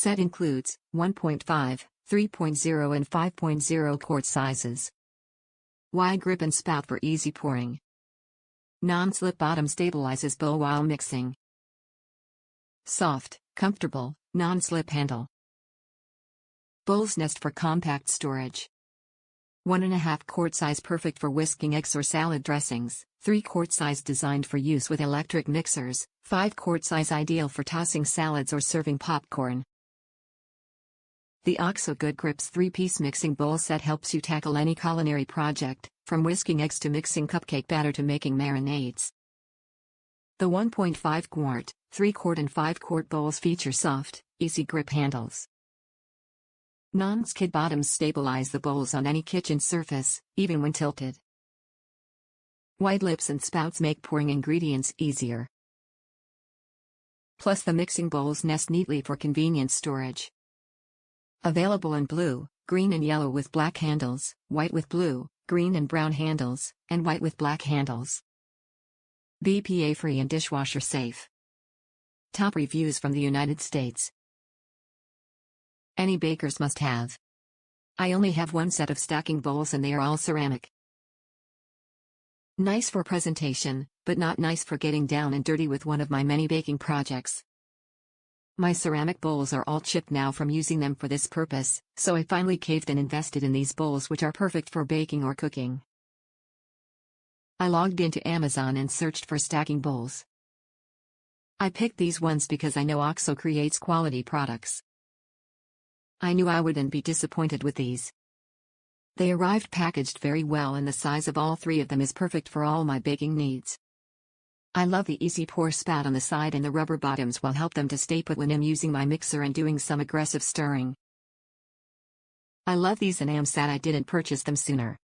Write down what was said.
Set includes 1.5, 3.0 and 5.0 quart sizes. Wide grip and spout for easy pouring. Non-slip bottom stabilizes bowl while mixing. Soft, comfortable, non-slip handle. Bowl's nest for compact storage. 1.5 quart size perfect for whisking eggs or salad dressings, 3 quart size designed for use with electric mixers, 5 quart size ideal for tossing salads or serving popcorn. The OXO Good Grips 3-piece mixing bowl set helps you tackle any culinary project, from whisking eggs to mixing cupcake batter to making marinades. The 1.5 quart, 3 quart and 5 quart bowls feature soft, easy grip handles. Non-skid bottoms stabilize the bowls on any kitchen surface, even when tilted. Wide lips and spouts make pouring ingredients easier. Plus the mixing bowls nest neatly for convenient storage. Available in blue, green and yellow with black handles, white with blue, green and brown handles, and white with black handles. BPA-free and dishwasher safe. Top reviews from the United States. Any baker's must have. I only have one set of stacking bowls and they are all ceramic. Nice for presentation, but not nice for getting down and dirty with one of my many baking projects. My ceramic bowls are all chipped now from using them for this purpose, so I finally caved and invested in these bowls which are perfect for baking or cooking. I logged into Amazon and searched for stacking bowls. I picked these ones because I know OXO creates quality products. I knew I wouldn't be disappointed with these. They arrived packaged very well and the size of all 3 of them is perfect for all my baking needs. I love the easy pour spout on the side and the rubber bottoms will help them to stay put when I'm using my mixer and doing some aggressive stirring. I love these and am sad I didn't purchase them sooner.